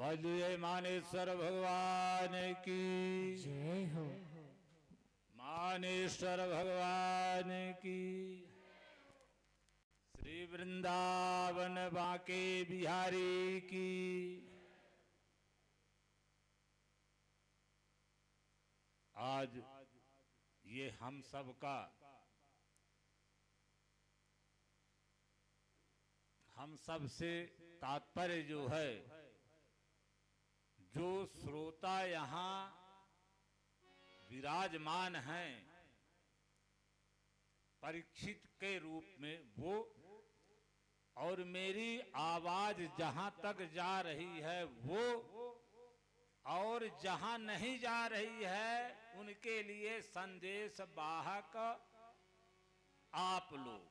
बोलिए मानेश्वर भगवान की जय हो। मानेश्वर भगवान की। श्री वृंदावन बांके बिहारी की। आज ये हम सब का हम सब से तात्पर्य जो है, जो श्रोता यहाँ विराजमान हैं परीक्षित के रूप में, वो और मेरी आवाज जहां तक जा रही है वो, और जहां नहीं जा रही है उनके लिए संदेश वाहक आप लोग।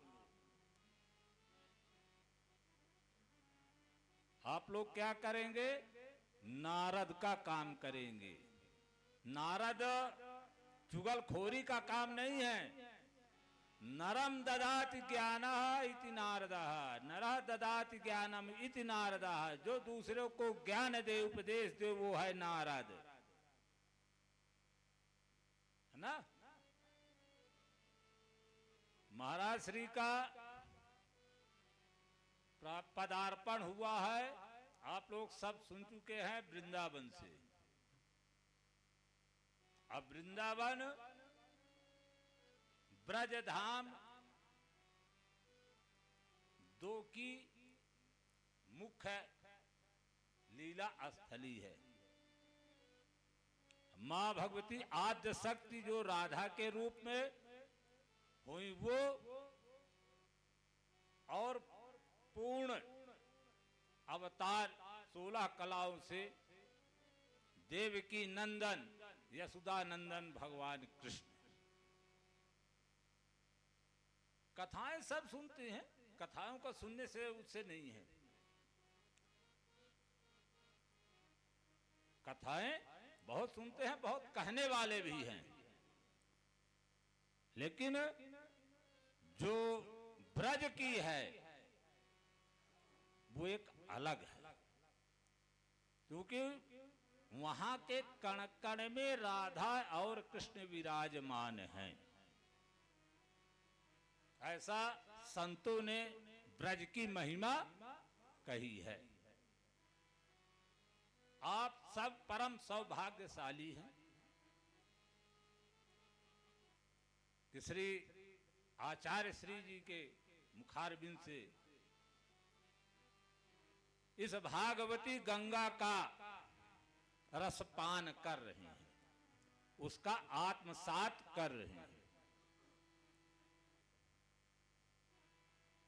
आप लोग क्या करेंगे? नारद का काम करेंगे। नारद चुगलखोरी का काम नहीं है। नरम ददाति ज्ञानः इति नारदः, नरः ददाति ज्ञानम इति नारदः। जो दूसरों को ज्ञान दे, उपदेश दे, वो है नारद, है ना। महाराज श्री का पदार्पण हुआ है, आप लोग सब सुन चुके हैं वृंदावन से। अब वृंदावन ब्रजधाम दो की मुख्य लीला स्थली है। मां भगवती आद्य शक्ति जो राधा के रूप में हुई वो, और पूर्ण अवतार 16 कलाओं से देवकी नंदन यशोदा नंदन भगवान कृष्ण। कथाएं सब सुनते हैं, कथाओं को सुनने से उससे नहीं है। कथाएं बहुत सुनते हैं, बहुत कहने वाले भी हैं, लेकिन जो ब्रज की है वो एक अलग है, क्योंकि वहां के कण कण में राधा और कृष्ण विराजमान हैं। ऐसा संतों ने ब्रज की महिमा कही है। आप सब परम सौभाग्यशाली हैं कि श्री आचार्य श्री जी के मुखारबिंद से इस भागवती गंगा का रसपान कर रहे हैं, उसका आत्मसात कर रहे हैं।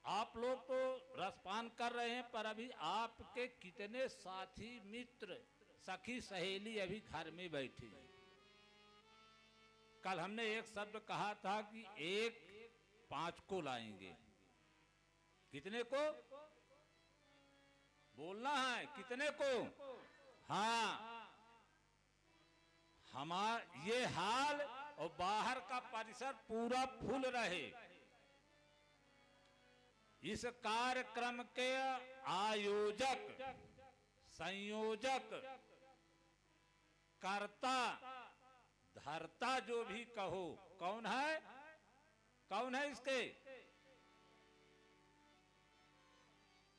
आप लोग तो रसपान कर रहे हैं, पर अभी आपके कितने साथी मित्र सखी सहेली अभी घर में बैठी हैं। कल हमने एक शब्द कहा था कि 1-5 को लाएंगे। कितने को बोलना है? कितने को? हाँ, हमारा ये हाल और बाहर का परिसर पूरा फुल रहे। इस कार्यक्रम के आयोजक, संयोजक, कर्ता, धर्ता जो भी कहो, कौन है? कौन है इसके?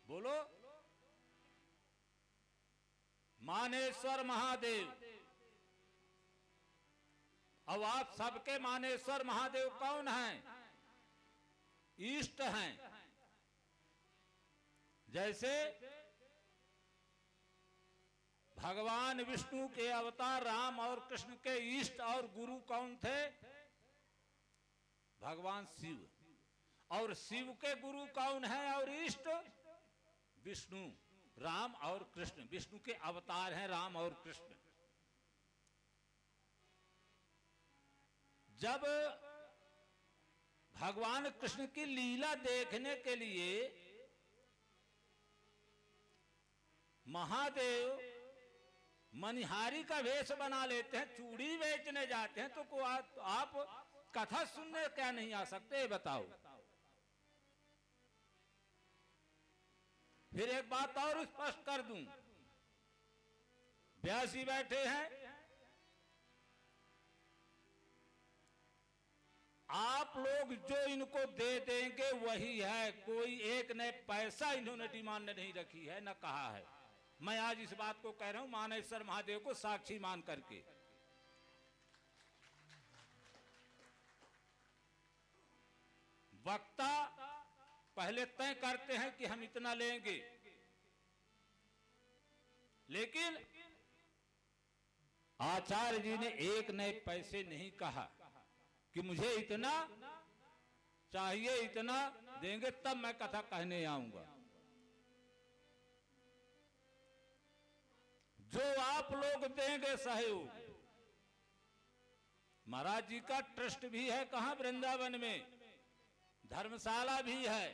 बोलो। मानेश्वर महादेव। अब आप सबके मानेश्वर महादेव कौन हैं? इष्ट हैं। जैसे भगवान विष्णु के अवतार राम और कृष्ण के इष्ट और गुरु कौन थे? भगवान शिव। और शिव के गुरु कौन है और इष्ट? विष्णु। राम और कृष्ण, विष्णु के अवतार हैं राम और कृष्ण। जब भगवान कृष्ण की लीला देखने के लिए महादेव मनिहारी का वेश बना लेते हैं, चूड़ी बेचने जाते हैं, तो आप कथा सुनने क्या नहीं आ सकते? बताओ। फिर एक बात और स्पष्ट कर दूं, व्यास जी बैठे हैं, आप लोग जो इनको दे देंगे वही है, कोई एक ने पैसा इन्होंने डिमांड नहीं रखी है, न कहा है। मैं आज इस बात को कह रहा हूं मानेश्वर महादेव को साक्षी मान करके। वक्ता पहले तय करते हैं कि हम इतना लेंगे, लेकिन आचार्य जी ने एक नए पैसे नहीं कहा कि मुझे इतना चाहिए, इतना देंगे तब मैं कथा कहने आऊंगा। जो आप लोग देंगे सहयोग, महाराज जी का ट्रस्ट भी है कहां, वृंदावन में धर्मशाला भी है,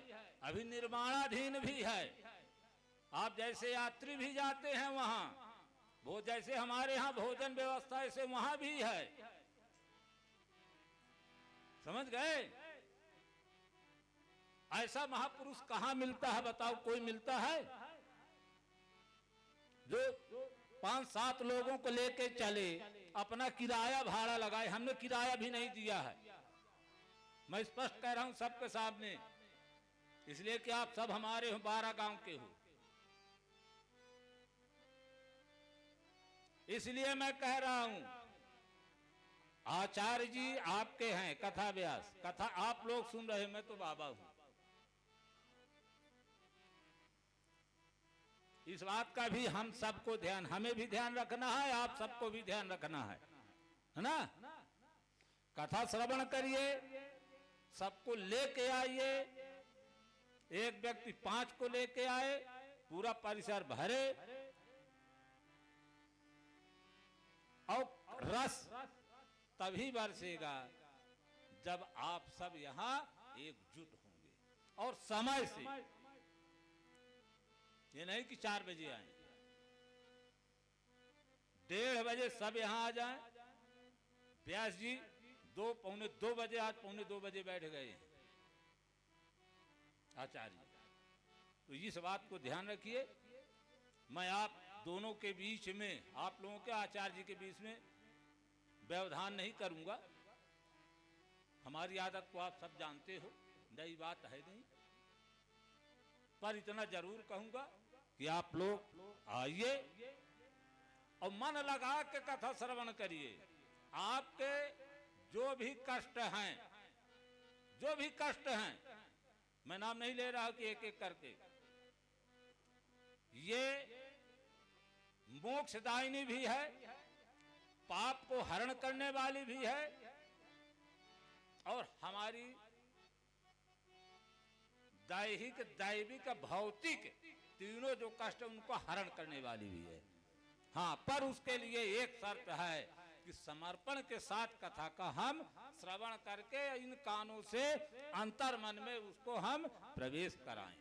अभी निर्माणाधीन भी है। आप जैसे यात्री भी जाते हैं वहां, वो जैसे हमारे यहाँ भोजन व्यवस्था ऐसे वहां भी है, समझ गए। ऐसा महापुरुष कहां मिलता है बताओ, कोई मिलता है जो 5-7 लोगों को लेके चले, अपना किराया भाड़ा लगाए। हमने किराया भी नहीं दिया है, मैं स्पष्ट कह रहा हूं सबके सामने, इसलिए कि आप सब हमारे हो, 12 गांव के हो, इसलिए मैं कह रहा हूं आचार्य जी आपके हैं कथा व्यास, कथा आप लोग सुन रहे, मैं तो बाबा हूं। इस बात का भी हम सबको ध्यान, हमें भी ध्यान रखना है, आप सबको भी ध्यान रखना है ना। कथा श्रवण करिए, सबको लेके आइए, एक व्यक्ति 5 को लेके आए, पूरा परिसर भरे, और रस तभी बरसेगा जब आप सब यहां एकजुट होंगे और समय से। ये नहीं कि 4 बजे आए, 1:30 बजे सब यहां आ जाएं। व्यास जी 2-2:45 बजे, आज 2:45 बजे बैठ गए हैं आचार्य। तो इस बात को ध्यान रखिए, मैं आप दोनों के बीच में, आप लोगों के आचार्य जी के बीच में व्यवधान नहीं करूंगा। हमारी आदत को आप सब जानते हो, नई बात है नहीं, पर इतना जरूर कहूंगा कि आप लोग आइए और मन लगा के कथा श्रवण करिए। आपके जो भी कष्ट हैं, जो भी कष्ट हैं, मैं नाम नहीं ले रहा कि एक एक करके, ये मोक्षदायिनी भी है, पाप को हरण करने वाली भी है, और हमारी दैहिक, दैविक, भौतिक तीनों जो कष्ट उनको हरण करने वाली भी है। हाँ, पर उसके लिए एक शर्त है कि समर्पण के साथ कथा का हम श्रवण करके इन कानों से अंतर मन में उसको हम प्रवेश कराएं।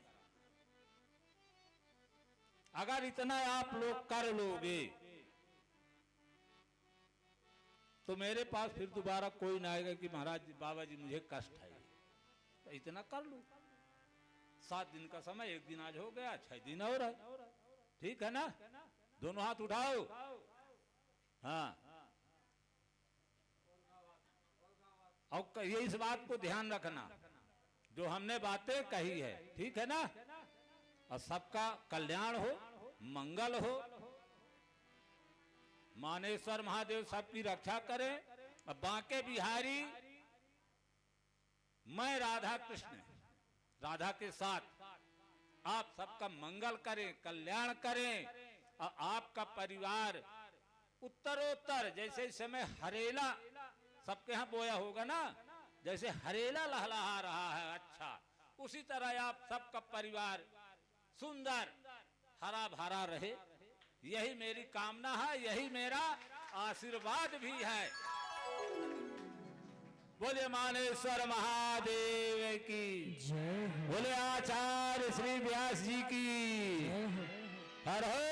अगर इतना आप लोग कर लोगे तो मेरे पास फिर दोबारा कोई ना आएगा कि महाराज जी, बाबा जी मुझे कष्ट है, तो इतना कर लो। 7 दिन का समय, 1 दिन आज हो गया, 6 दिन और है, ठीक है ना। दोनों हाथ उठाओ, हाँ। और ये इस बात को ध्यान रखना, जो हमने बातें कही है, ठीक है ना, और सबका कल्याण हो, मंगल हो, मानेश्वर महादेव सबकी रक्षा करें। और बांके बिहारी, मैं राधा कृष्ण, राधा के साथ आप सबका मंगल करें, कल्याण करें, और आपका परिवार उत्तरोत्तर, जैसे इस समय हरेला सबके यहाँ बोया होगा ना, जैसे हरेला लहलहा रहा है, अच्छा उसी तरह आप सबका परिवार सुंदर हरा भरा रहे, यही मेरी कामना है, यही मेरा आशीर्वाद भी है। बोले मानेश्वर महादेव की जय, बोले आचार्य श्री व्यास जी की हर हर।